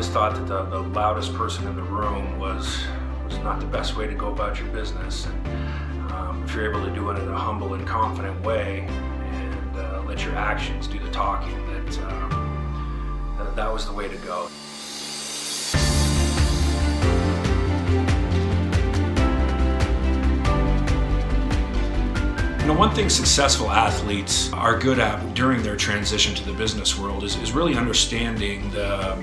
always thought that the loudest person in the room was not the best way to go about your business. And if you're able to do it in a humble and confident way and let your actions do the talking, that was the way to go. You know, one thing successful athletes are good at during their transition to the business world is really understanding the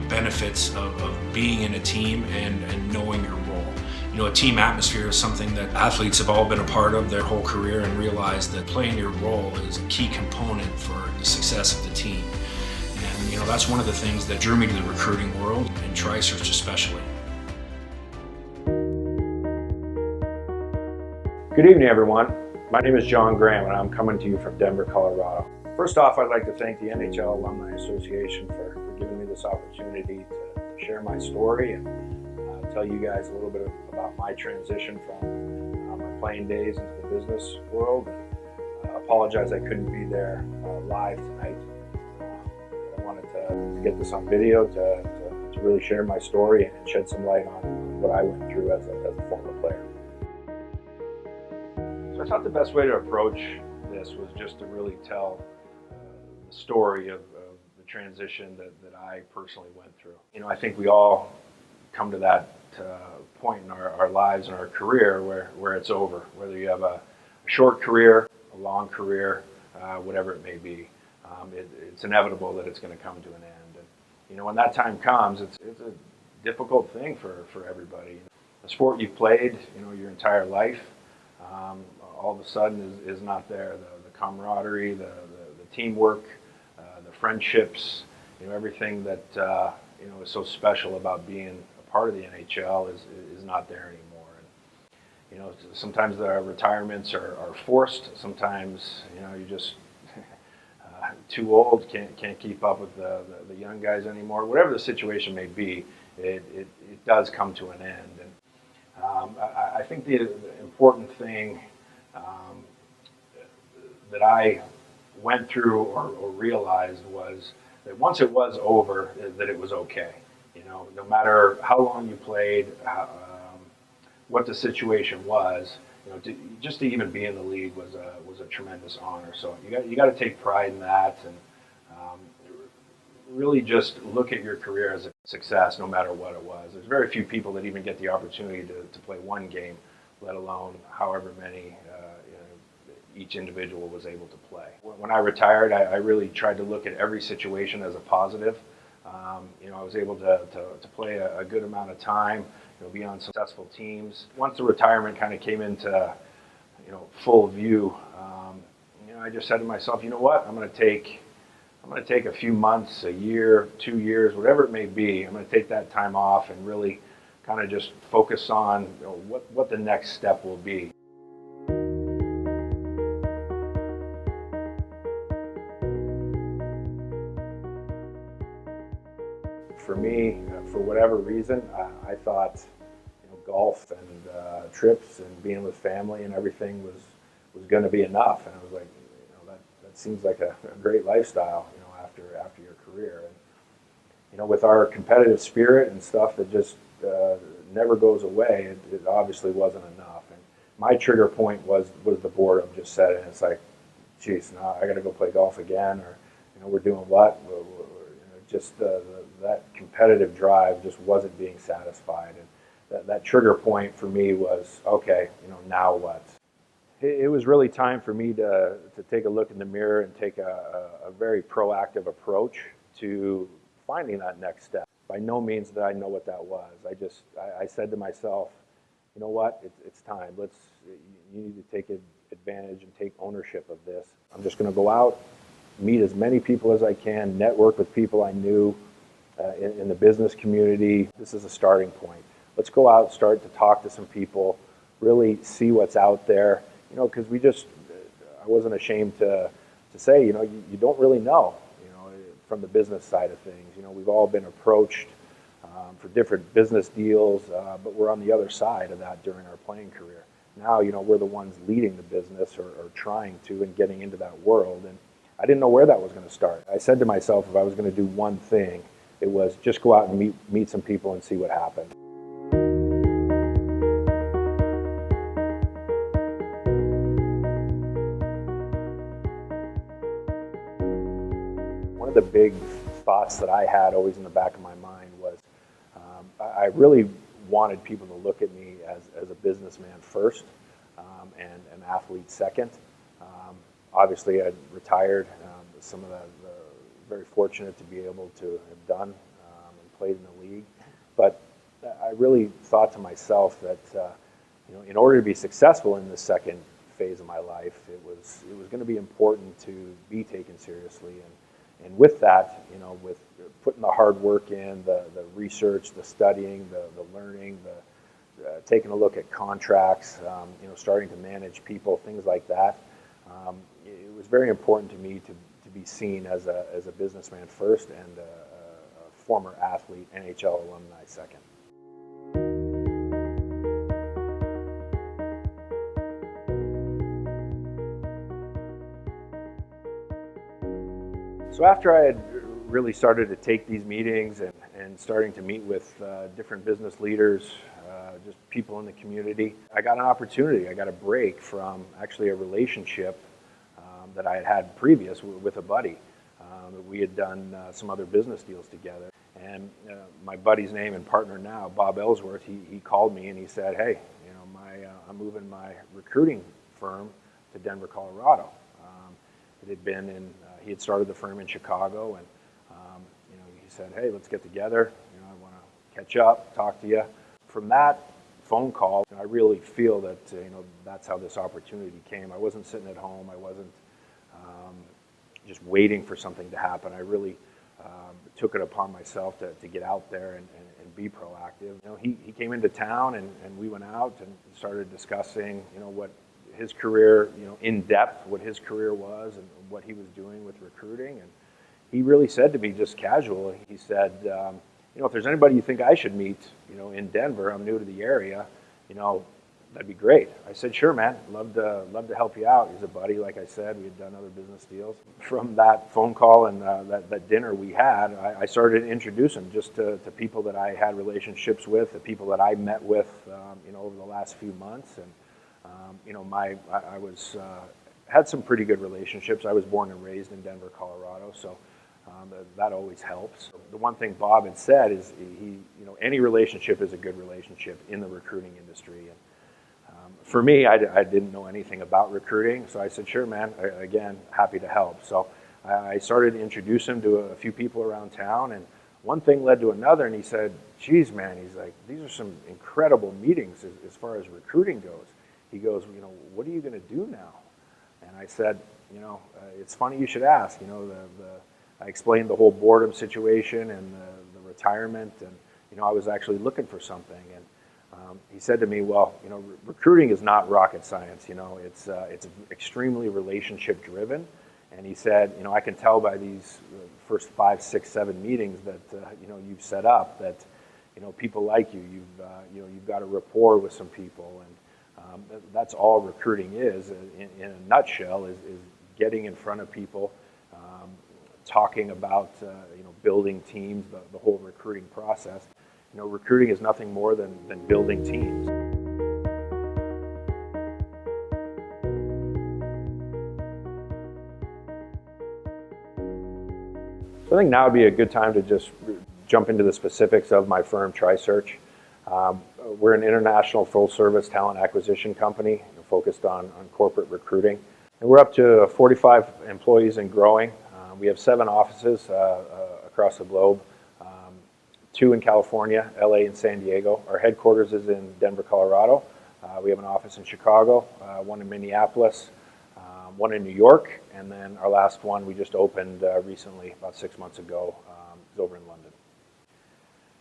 benefits of being in a team and knowing your role. You know, a team atmosphere is something that athletes have all been a part of their whole career and realize that playing your role is a key component for the success of the team. And, you know, that's one of the things that drew me to the recruiting world, and Tri-Search especially. Good evening, everyone. My name is John Graham, and I'm coming to you from Denver, Colorado. First off, I'd like to thank the NHL Alumni Association for giving me this opportunity to share my story and tell you guys a little bit about my transition from my playing days into the business world. And apologize I couldn't be there live tonight. But I wanted to get this on video to really share my story and shed some light on what I went through as a former player. So I thought the best way to approach this was just to really tell the story of the transition that I personally went through. You know, I think we all come to that point in our lives and our career where it's over, whether you have a short career, a long career, whatever it may be. It's inevitable that it's going to come to an end. And, you know, when that time comes, it's a difficult thing for everybody. A sport you've played, you know, your entire life, all of a sudden is not there. The camaraderie, the teamwork, the friendships, you know, everything that you know is so special about being a part of the NHL is not there anymore. And, you know, sometimes the retirements are forced. Sometimes, you know, you're just too old, can't keep up with the young guys anymore. Whatever the situation may be, it does come to an end. And I think the important thing that I went through or realized was that once it was over, that it was okay. You know, no matter how long you played, what the situation was, you know, just to even be in the league was a tremendous honor. So you got to take pride in that, and really just look at your career as a success, no matter what it was. There's very few people that even get the opportunity to play one game, let alone however many each individual was able to play. When I retired, I really tried to look at every situation as a positive. You know, I was able to play a good amount of time, you know, be on successful teams. Once the retirement kind of came into, you know, full view, you know, I just said to myself, you know what, I'm going to take a few months, a year, 2 years, whatever it may be. I'm going to take that time off and really kind of just focus on, you know, what the next step will be. For me, for whatever reason, I thought, you know, golf and trips and being with family and everything was going to be enough. And I was like, you know, that seems like a great lifestyle, you know, after your career. And, you know, with our competitive spirit and stuff that just never goes away, it obviously wasn't enough. And my trigger point was the boredom. Just said it. And it's like, geez, now I got to go play golf again, or, you know, we're doing what? We're, you know, just that competitive drive just wasn't being satisfied. And that trigger point for me was, okay, you know, now what? It was really time for me to take a look in the mirror and take a very proactive approach to finding that next step. By no means did I know what that was. I said to myself, you know what, it's time. You need to take advantage and take ownership of this. I'm just going to go out, meet as many people as I can, network with people I knew in the business community. This is a starting point. Let's go out, start to talk to some people, really see what's out there. You know, because I wasn't ashamed to say, you know, you don't really know, you know, from the business side of things. You know, we've all been approached for different business deals, but we're on the other side of that during our playing career. Now, you know, we're the ones leading the business or trying to and getting into that world. And I didn't know where that was going to start. I said to myself, if I was going to do one thing, It was just go out and meet some people and see what happened. One of the big thoughts that I had always in the back of my mind was I really wanted people to look at me as a businessman first, and an athlete second. Obviously, I'd retired. Some of the very fortunate to be able to have done and played in the league. But I really thought to myself that in order to be successful in the second phase of my life, it was going to be important to be taken seriously. And with that, with putting the hard work in, the research, the studying, the learning, taking a look at contracts, starting to manage people, things like that. It was very important to me to be seen as a businessman first and a former athlete, NHL alumni second. So after I had really started to take these meetings and starting to meet with different business leaders, just people in the community, I got an opportunity. I got a break from actually a relationship that I had had previous with a buddy. We had done some other business deals together. And my buddy's name and partner now, Bob Ellsworth, he called me and he said, hey, I'm moving my recruiting firm to Denver, Colorado. It had been he had started the firm in Chicago, and he said, hey, let's get together. I want to catch up, talk to you. From that phone call, I really feel that that's how this opportunity came. I wasn't sitting at home. I wasn't just waiting for something to happen. I really took it upon myself to get out there and be proactive. He came into town and we went out and started discussing what his career, in depth, what his career was and what he was doing with recruiting. And he really said to me, just casually, he said, if there's anybody you think I should meet, in Denver, I'm new to the area, that'd be great. I said, sure, man, love to help you out. He's a buddy, like I said, we had done other business deals. From that phone call and that dinner we had, I started to introduce him just to people that I had relationships with, the people that I met with, over the last few months. And I had some pretty good relationships. I was born and raised in Denver, Colorado, so that always helps. The one thing Bob had said is any relationship is a good relationship in the recruiting industry. And for me, I didn't know anything about recruiting, so I said, sure, man, again, happy to help. So I started to introduce him to a few people around town, and one thing led to another, and he said, geez, man, he's like, these are some incredible meetings as far as recruiting goes. He goes, what are you going to do now? And I said, it's funny you should ask. I explained the whole boredom situation and the retirement, and I was actually looking for something. And he said to me, well, recruiting is not rocket science. It's extremely relationship driven. And he said, I can tell by these first 5, 6, 7 meetings that you've set up that people like you. You've got a rapport with some people, and that's all recruiting is, in a nutshell, is getting in front of people, talking about building teams, the whole recruiting process. Recruiting is nothing more than building teams. So I think now would be a good time to just jump into the specifics of my firm, TriSearch. We're an international full-service talent acquisition company focused on corporate recruiting. And we're up to 45 employees and growing. We have 7 offices across the globe, 2 in California, LA and San Diego. Our headquarters is in Denver, Colorado. We have an office in Chicago, 1 in Minneapolis, 1 in New York, and then our last one we just opened recently, about 6 months ago, is over in London.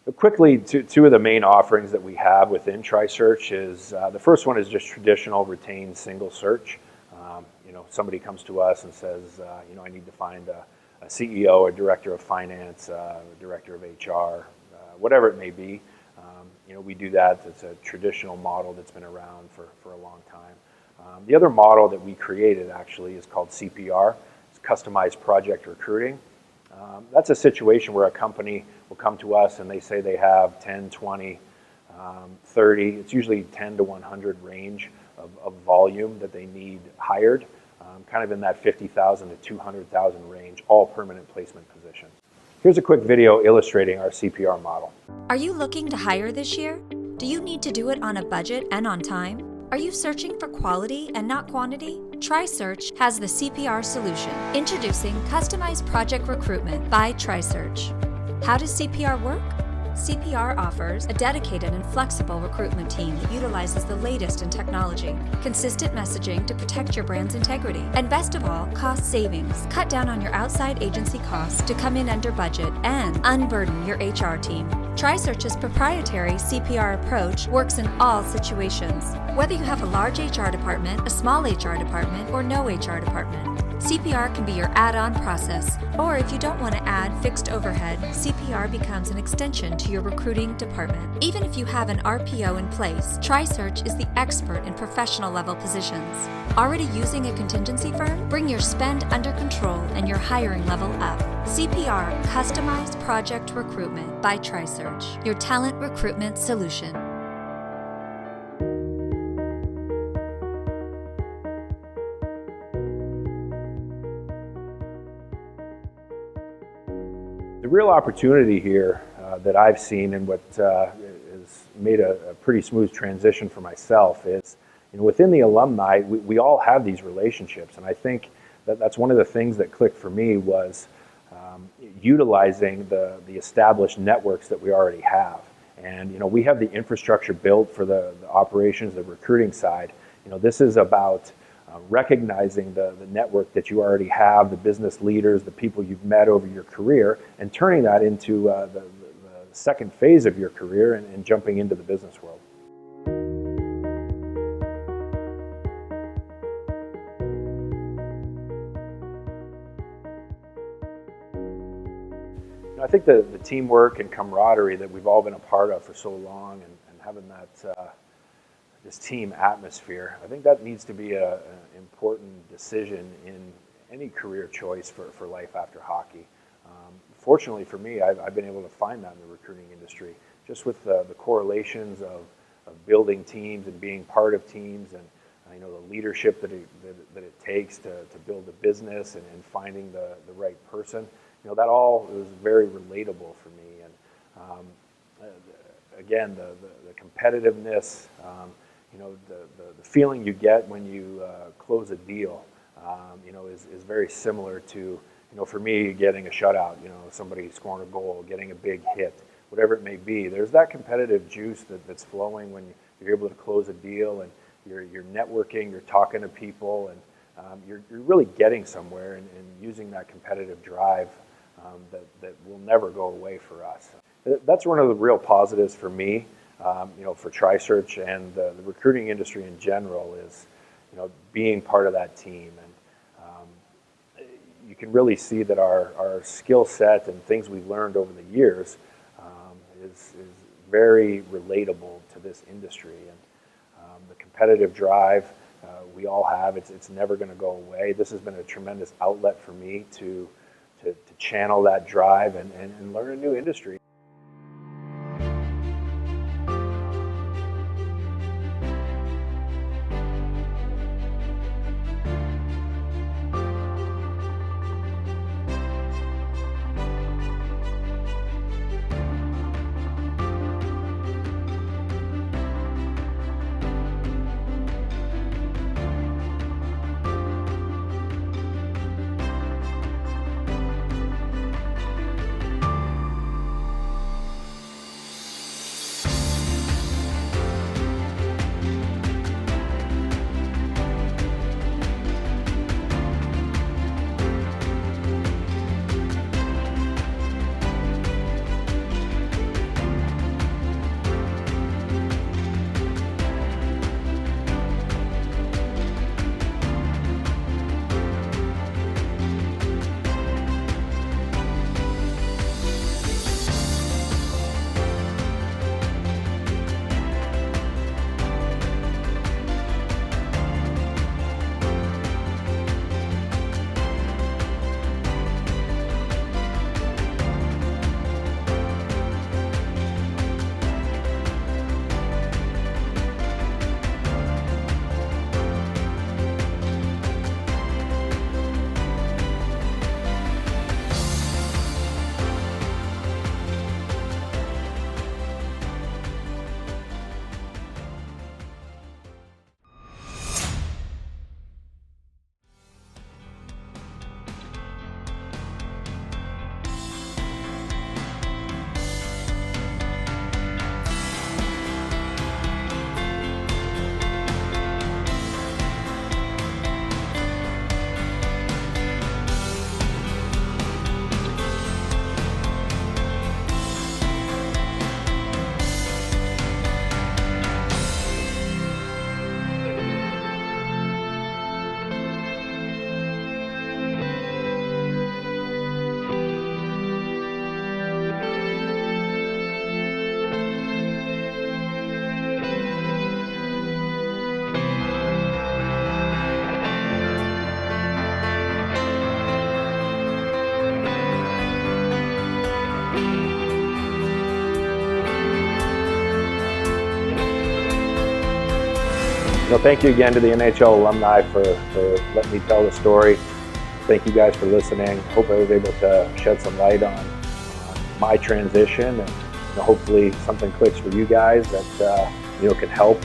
But quickly, 2 of the main offerings that we have within TriSearch is, the first one is just traditional retained single search. Somebody comes to us and says, I need to find a CEO, a director of finance, a director of HR, whatever it may be. We do that. It's a traditional model that's been around for a long time. The other model that we created actually is called CPR. It's customized project recruiting. That's a situation where a company will come to us and they say they have 10, 20, 30, it's usually 10 to 100 range of volume that they need hired, kind of in that 50,000 to 200,000 range, all permanent placement positions. Here's a quick video illustrating our CPR model. Are you looking to hire this year? Do you need to do it on a budget and on time? Are you searching for quality and not quantity? TriSearch has the CPR solution. Introducing Customized Project Recruitment by TriSearch. How does CPR work? CPR offers a dedicated and flexible recruitment team that utilizes the latest in technology, consistent messaging to protect your brand's integrity, and best of all, cost savings. Cut down on your outside agency costs to come in under budget and unburden your HR team. TriSearch's proprietary CPR approach works in all situations. Whether you have a large HR department, a small HR department, or no HR department, CPR can be your add-on process, or if you don't want to add fixed overhead, CPR becomes an extension to your recruiting department. Even if you have an RPO in place, TriSearch is the expert in professional level positions. Already using a contingency firm? Bring your spend under control and your hiring level up. CPR Customized Project Recruitment by TriSearch, your talent recruitment solution. The real opportunity here that I've seen and what has made a pretty smooth transition for myself is, within the alumni, we all have these relationships, and I think that's one of the things that clicked for me was utilizing the established networks that we already have. And we have the infrastructure built for the operations, the recruiting side. This is about recognizing the network that you already have, the business leaders, the people you've met over your career, and turning that into the second phase of your career and jumping into the business world. I think the teamwork and camaraderie that we've all been a part of for so long, and having that this team atmosphere, I think that needs to be an important decision in any career choice for life after hockey. Fortunately for me, I've been able to find that in the recruiting industry, just with the correlations of building teams and being part of teams, and the leadership that it takes to build a business and finding the right person. That all is very relatable for me. And again, the competitiveness, the feeling you get when you close a deal, is very similar to, for me, getting a shutout, somebody scoring a goal, getting a big hit, whatever it may be. There's that competitive juice that's flowing when you're able to close a deal, and you're networking, you're talking to people, and you're really getting somewhere and using that competitive drive that will never go away for us. That's one of the real positives for me, for TriSearch and the recruiting industry in general is, being part of that team. And you can really see that our skill set and things we've learned over the years is very relatable to this industry. And the competitive drive we all have, it's never going to go away. This has been a tremendous outlet for me to channel that drive and learn a new industry. So thank you again to the NHL alumni for letting me tell the story. Thank you guys for listening. Hope I was able to shed some light on my transition, and hopefully something clicks for you guys that can help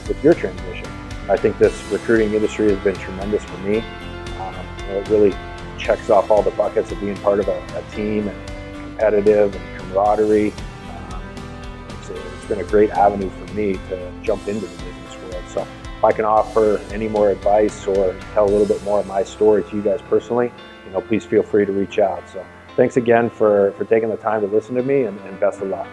with your transition. I think this recruiting industry has been tremendous for me. It really checks off all the buckets of being part of a team and competitive and camaraderie. It's been a great avenue for me to jump into the business world. So if I can offer any more advice or tell a little bit more of my story to you guys personally, please feel free to reach out. So thanks again for taking the time to listen to me, and best of luck.